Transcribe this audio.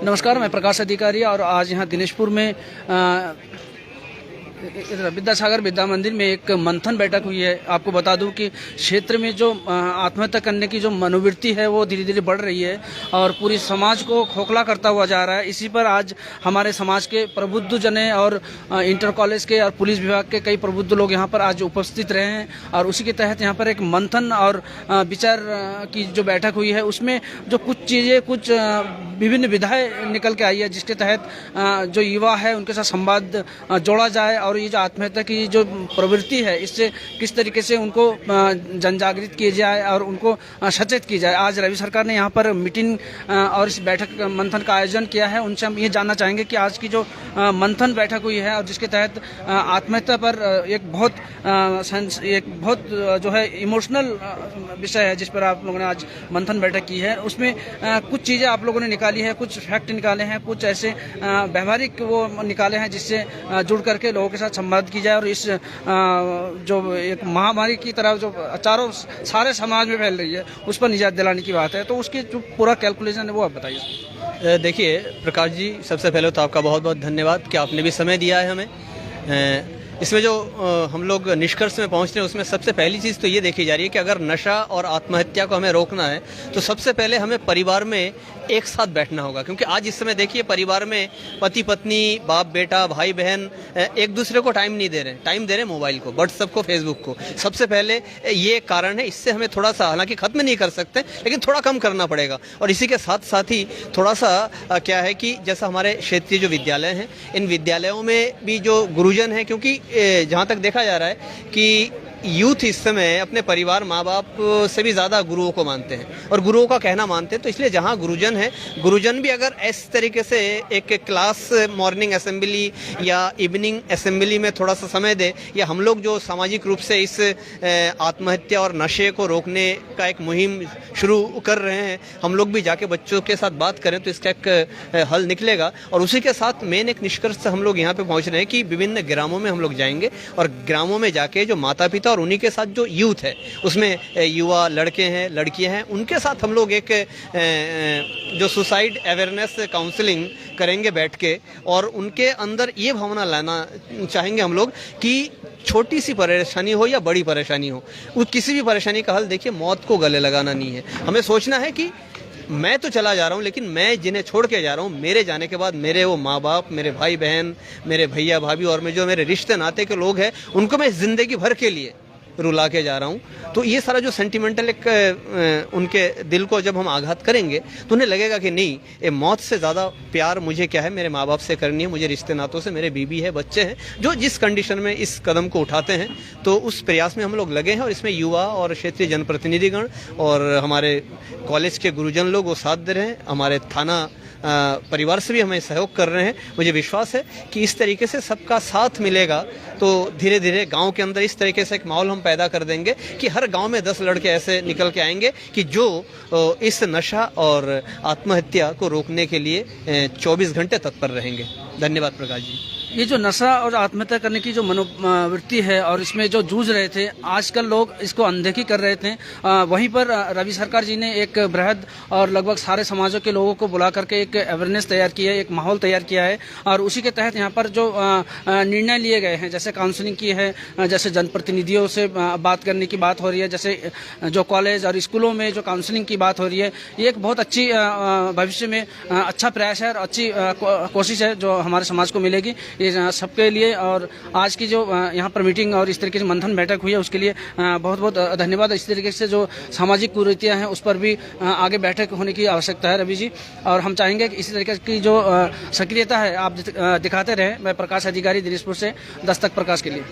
नमस्कार, मैं प्रकाश अधिकारी और आज यहाँ दिनेशपुर में विद्यासागर विद्या मंदिर में एक मंथन बैठक हुई है। आपको बता दूं कि क्षेत्र में जो आत्महत्या करने की जो मनोवृत्ति है वो धीरे धीरे बढ़ रही है और पूरी समाज को खोखला करता हुआ जा रहा है। इसी पर आज हमारे समाज के प्रबुद्ध जने और इंटर कॉलेज के और पुलिस विभाग के कई प्रबुद्ध लोग यहाँ पर आज उपस्थित रहे हैं और उसी के तहत यहाँ पर एक मंथन और विचार की जो बैठक हुई है उसमें जो कुछ चीज़ें कुछ विभिन्न विधाएं निकल के आई है, जिसके तहत जो युवा है उनके साथ संवाद जोड़ा जाए और ये जो आत्महत्या की जो प्रवृत्ति है इससे किस तरीके से उनको जन जागृत किया जाए और उनको सचेत की जाए। आज रवि सरकार ने यहाँ पर मीटिंग और इस बैठक मंथन का आयोजन किया है। उनसे हम ये जानना चाहेंगे कि आज की जो मंथन बैठक हुई है और जिसके तहत आत्महत्या पर एक बहुत जो है इमोशनल विषय है जिस पर आप लोगों ने आज मंथन बैठक की है, उसमें कुछ चीज़ें आप लोगों ने निकाली है, कुछ फैक्ट निकाले हैं, कुछ ऐसे व्यवहारिक वो निकाले हैं जिससे जुड़ करके लोगों के साथ संवाद की जाए और इस जो एक महामारी की तरह जो चारों सारे समाज में फैल रही है उस पर निजात दिलाने की बात है, तो उसकी जो पूरा कैलकुलेशन है वो आप बताइए। देखिए प्रकाश जी, सबसे पहले तो आपका बहुत बहुत धन्यवाद कि आपने भी समय दिया है हमें। इसमें जो हम लोग निष्कर्ष में पहुंच रहे हैं उसमें सबसे पहली चीज़ तो ये देखी जा रही है कि अगर नशा और आत्महत्या को हमें रोकना है तो सबसे पहले हमें परिवार में एक साथ बैठना होगा, क्योंकि आज इस समय देखिए परिवार में पति पत्नी, बाप बेटा, भाई बहन एक दूसरे को टाइम नहीं दे रहे, टाइम दे रहे मोबाइल को, व्हाट्सएप को, फेसबुक को। सबसे पहले ये कारण है। इससे हमें थोड़ा सा, हालांकि खत्म नहीं कर सकते लेकिन थोड़ा कम करना पड़ेगा। और इसी के साथ साथ ही थोड़ा सा क्या है कि जैसा हमारे क्षेत्रीय जो विद्यालय हैं, इन विद्यालयों में भी जो गुरुजन हैं, क्योंकि जहाँ तक देखा जा रहा है कि यूथ इस समय अपने परिवार, माँ बाप से भी ज़्यादा गुरुओं को मानते हैं और गुरुओं का कहना मानते हैं। तो इसलिए जहाँ गुरुजन है, गुरुजन भी अगर इस तरीके से एक क्लास मॉर्निंग असेंबली या इवनिंग असेंबली में थोड़ा सा समय दे, या हम लोग जो सामाजिक रूप से इस आत्महत्या और नशे को रोकने का एक मुहिम शुरू कर रहे हैं, हम लोग भी जाके बच्चों के साथ बात करें तो इसका एक हल निकलेगा। और उसी के साथ मेन एक निष्कर्ष से हम लोग यहाँ पे पहुँच रहे हैं कि विभिन्न ग्रामों में हम लोग जाएंगे और ग्रामों में जाके जो माता पिता और उन्हीं के साथ जो यूथ है, उसमें युवा लड़के हैं, लड़कियां हैं, उनके साथ हम लोग एक जो सुसाइड अवेयरनेस काउंसलिंग करेंगे बैठ के, और उनके अंदर ये भावना लाना चाहेंगे हम लोग कि छोटी सी परेशानी हो या बड़ी परेशानी हो, वो किसी भी परेशानी का हल देखिए मौत को गले लगाना नहीं है। हमें सोचना है कि मैं तो चला जा रहा हूँ लेकिन मैं जिन्हें छोड़ के जा रहा हूँ, मेरे जाने के बाद मेरे वो माँ बाप, मेरे भाई बहन, मेरे भैया भाभी और मैं जो मेरे रिश्ते नाते के लोग हैं, उनको मैं ज़िंदगी भर के लिए रुला के जा रहा हूँ। तो ये सारा जो सेंटिमेंटल एक उनके दिल को जब हम आघात करेंगे तो उन्हें लगेगा कि नहीं, ये मौत से ज़्यादा प्यार मुझे क्या है, मेरे माँ बाप से करनी है, मुझे रिश्ते नातों से, मेरे बीबी है, बच्चे हैं, जो जिस कंडीशन में इस कदम को उठाते हैं। तो उस प्रयास में हम लोग लगे हैं और इसमें युवा और क्षेत्रीय जनप्रतिनिधिगण और हमारे कॉलेज के गुरुजन लोग वो साथ दे रहे हैं। हमारे थाना परिवार से भी हमें सहयोग कर रहे हैं। मुझे विश्वास है कि इस तरीके से सबका साथ मिलेगा तो धीरे धीरे गांव के अंदर इस तरीके से एक माहौल हम पैदा कर देंगे कि हर गांव में 10 लड़के ऐसे निकल के आएंगे कि जो इस नशा और आत्महत्या को रोकने के लिए 24 घंटे तत्पर रहेंगे। धन्यवाद प्रकाश जी। ये जो नशा और आत्महत्या करने की जो मनोवृत्ति है और इसमें जो जूझ रहे थे, आजकल लोग इसको अनदेखी कर रहे थे। वहीं पर रवि सरकार जी ने एक बृहद और लगभग सारे समाजों के लोगों को बुला करके एक अवेयरनेस तैयार की है, एक माहौल तैयार किया है और उसी के तहत यहाँ पर जो निर्णय लिए गए हैं, जैसे काउंसलिंग की है, जैसे जनप्रतिनिधियों से बात करने की बात हो रही है, जैसे जो कॉलेज और स्कूलों में जो काउंसलिंग की बात हो रही है, ये एक बहुत अच्छी भविष्य में अच्छा प्रयास है और अच्छी कोशिश है जो हमारे समाज को मिलेगी ये सबके लिए। और आज की जो यहाँ पर मीटिंग और इस तरीके से मंथन बैठक हुई है उसके लिए बहुत बहुत धन्यवाद। इस तरीके से जो सामाजिक कुरीतियाँ हैं उस पर भी आगे बैठक होने की आवश्यकता है रवि जी, और हम चाहेंगे कि इसी तरीके की जो सक्रियता है आप दिखाते रहें। मैं प्रकाश अधिकारी दिनेशपुर से दस्तक प्रकाश के लिए।